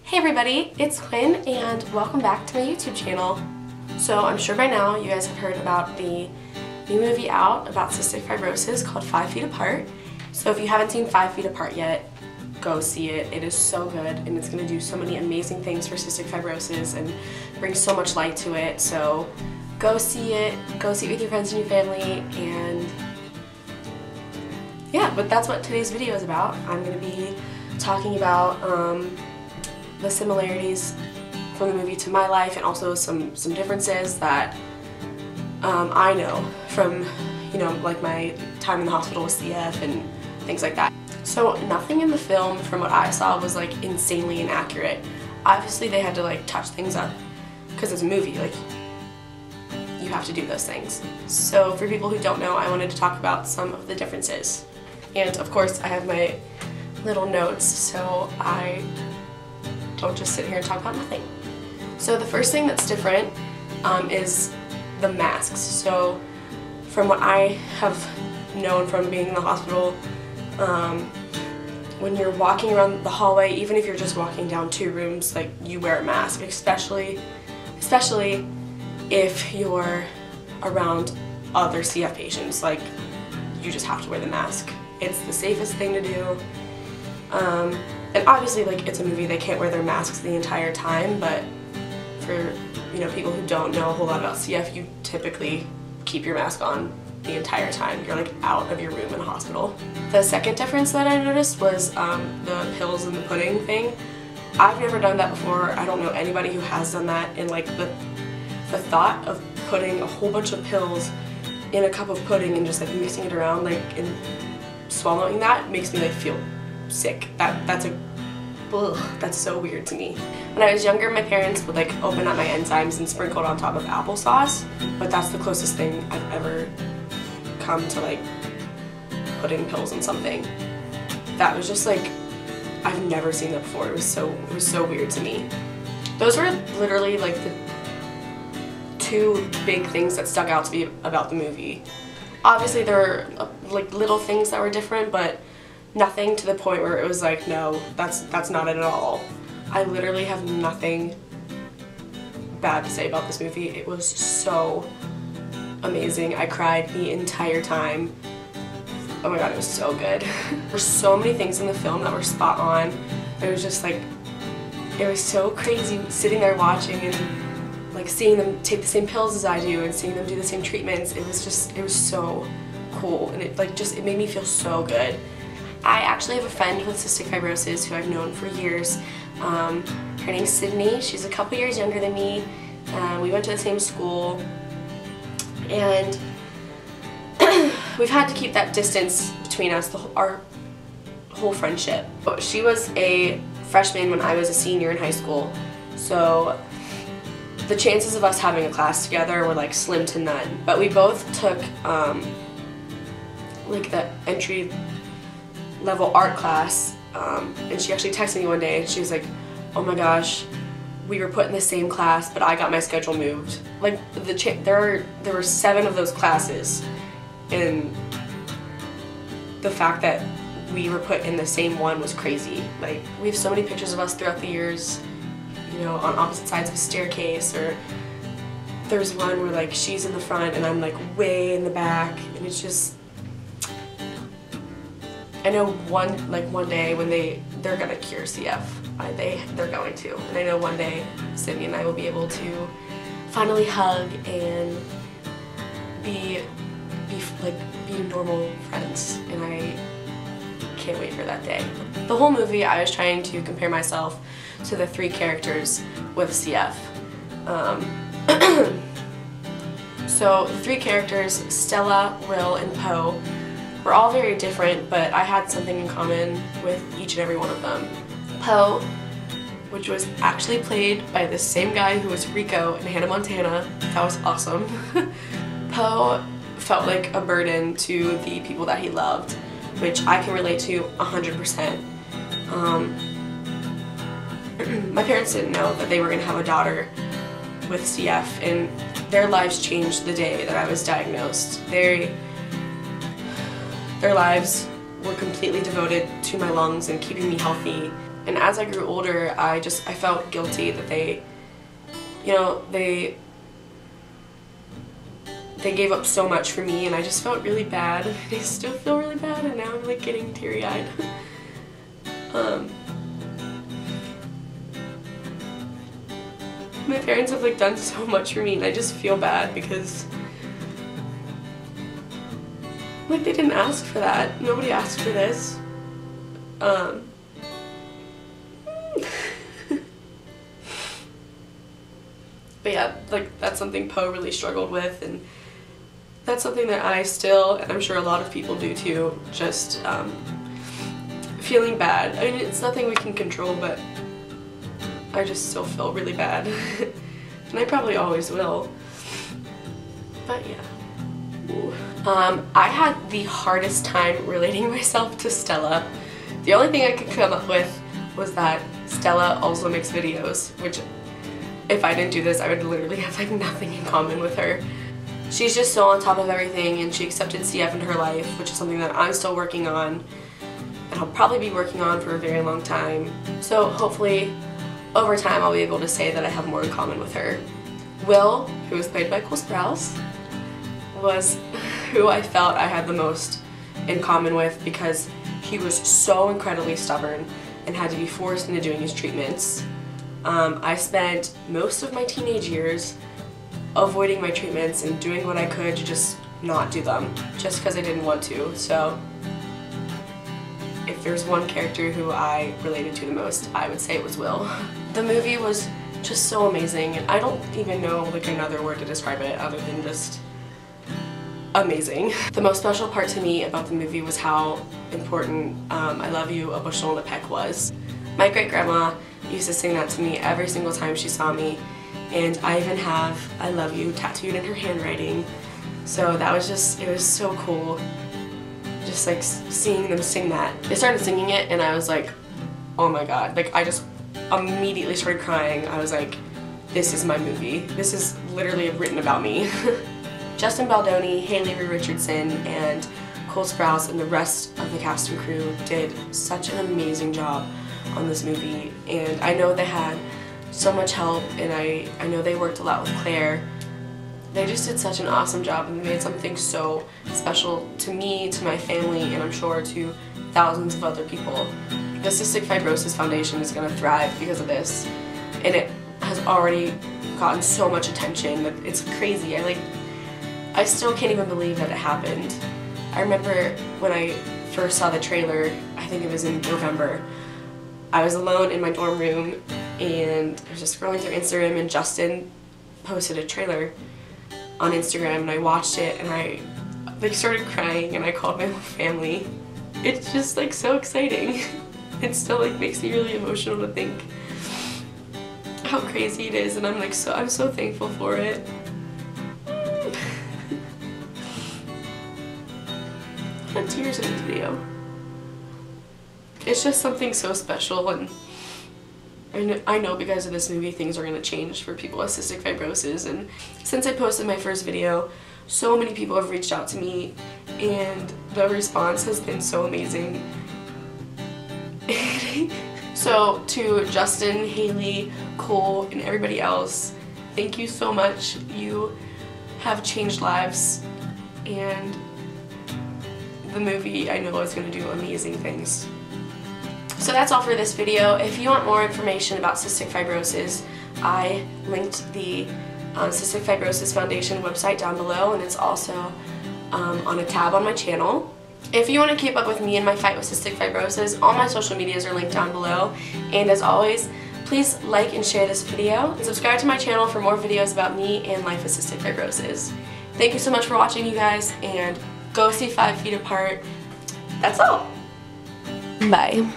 Hey everybody, it's Quinn and welcome back to my YouTube channel. So I'm sure by now you guys have heard about the new movie out about cystic fibrosis called 5 Feet Apart. So if you haven't seen 5 Feet Apart yet, go see it. It is so good and it's going to do so many amazing things for cystic fibrosis and bring so much light to it. So go see it with your friends and your family, and yeah, but that's what today's video is about. I'm going to be talking about the similarities from the movie to my life, and also some differences that I know from, like my time in the hospital with CF and things like that. So nothing in the film, from what I saw, was like insanely inaccurate. Obviously they had to like touch things up because it's a movie, like you have to do those things. So for people who don't know, I wanted to talk about some of the differences. And of course I have my little notes so I don't just sit here and talk about nothing. So the first thing that's different is the masks. So from what I have known from being in the hospital, when you're walking around the hallway, even if you're just walking down 2 rooms, like you wear a mask, especially if you're around other CF patients. Like, you just have to wear the mask. It's the safest thing to do. And obviously, like, it's a movie, they can't wear their masks the entire time, but for, people who don't know a whole lot about CF, you typically keep your mask on the entire time. You're like out of your room in a hospital. The second difference that I noticed was the pills and the pudding thing. I've never done that before. I don't know anybody who has done that, and like the thought of putting a whole bunch of pills in a cup of pudding and just like mixing it around, like, and swallowing that makes me like feel sick. That's so weird to me. When I was younger, my parents would like open up my enzymes and sprinkle it on top of applesauce, but that's the closest thing I've ever come to like putting pills in something. That was just like, I've never seen that before. It was so weird to me. Those were literally like the 2 big things that stuck out to me about the movie. Obviously there were like little things that were different, but nothing to the point where it was like, no, that's not it at all. I literally have nothing bad to say about this movie. It was so amazing. I cried the entire time. Oh my god, it was so good. There's so many things in the film that were spot on. It was just like, it was so crazy sitting there watching and like seeing them take the same pills as I do and seeing them do the same treatments. It was so cool, and it made me feel so good. I actually have a friend with cystic fibrosis who I've known for years. Her name's Sydney. She's a couple years younger than me. We went to the same school, and we've had to keep that distance between us our whole friendship. She was a freshman when I was a senior in high school, so the chances of us having a class together were like slim to none. But we both took like the entry level art class, and she actually texted me one day and she was like, oh my gosh, we were put in the same class but I got my schedule moved. Like, there were 7 of those classes, and the fact that we were put in the same one was crazy. Like, we have so many pictures of us throughout the years, on opposite sides of a staircase, or there's one where like she's in the front and I'm like way in the back, and it's just, I know one day when they're gonna cure CF, they're going to, and I know one day Sydney and I will be able to finally hug and be normal friends, and I can't wait for that day. The whole movie I was trying to compare myself to the 3 characters with CF. So the 3 characters, Stella, Will, and Poe, were all very different, but I had something in common with each and every one of them. Poe, which was actually played by the same guy who was Rico in Hannah Montana. That was awesome. Poe felt like a burden to the people that he loved, which I can relate to 100%. My parents didn't know that they were going to have a daughter with CF, and their lives changed the day that I was diagnosed. Their lives were completely devoted to my lungs and keeping me healthy. And as I grew older, I felt guilty that they, you know, they gave up so much for me, and I just felt really bad. I still feel really bad, and now I'm like getting teary-eyed. My parents have like done so much for me, and I just feel bad because like they didn't ask for that. Nobody asked for this. But yeah, like that's something Poe really struggled with, and that's something that I still, and I'm sure a lot of people do too, just feeling bad. I mean, it's nothing we can control, but I just still feel really bad. And I probably always will. But yeah. I had the hardest time relating myself to Stella. The only thing I could come up with was that Stella also makes videos, which if I didn't do this, I would literally have like nothing in common with her. She's just so on top of everything, and she accepted CF in her life, which is something that I'm still working on, and I'll probably be working on for a very long time. So hopefully, over time, I'll be able to say that I have more in common with her. Will, who was played by Cole Sprouse, was who I felt I had the most in common with because he was so incredibly stubborn and had to be forced into doing his treatments. I spent most of my teenage years avoiding my treatments and doing what I could to just not do them, just because I didn't want to. So if there's one character who I related to the most, I would say it was Will. The movie was just so amazing, and I don't even know like another word to describe it other than just amazing. The most special part to me about the movie was how important I Love You, A Bushel and a Peck was. My great-grandma used to sing that to me every single time she saw me, and I even have I Love You tattooed in her handwriting. So that was just, it was so cool, just like seeing them sing that. They started singing it and I was like, oh my god, like I just immediately started crying. I was like, this is my movie. This is literally written about me. Justin Baldoni, Haley Rue Richardson, and Cole Sprouse and the rest of the cast and crew did such an amazing job on this movie, and I know they had so much help, and I know they worked a lot with Claire. They just did such an awesome job, and they made something so special to me, to my family, and I'm sure to thousands of other people. The Cystic Fibrosis Foundation is going to thrive because of this, and it has already gotten so much attention that it's crazy. I still can't even believe that it happened. I remember when I first saw the trailer, I think it was in November, I was alone in my dorm room and I was just scrolling through Instagram, and Justin posted a trailer on Instagram, and I watched it and I like started crying, and I called my whole family. It's just like so exciting. It still like makes me really emotional to think how crazy it is, and I'm so thankful for it. I had tears in this video. It's just something so special, and I know because of this movie things are going to change for people with cystic fibrosis. And since I posted my first video, so many people have reached out to me, and the response has been so amazing. So to Justin, Haley, Cole, and everybody else, thank you so much. You have changed lives, and the movie I know is going to do amazing things. So that's all for this video. If you want more information about cystic fibrosis, I linked the Cystic Fibrosis Foundation website down below, and it's also on a tab on my channel. If you want to keep up with me and my fight with cystic fibrosis, all my social medias are linked down below. And as always, please like and share this video, and subscribe to my channel for more videos about me and life with cystic fibrosis. Thank you so much for watching, you guys, and go see 5 Feet Apart. That's all. Bye.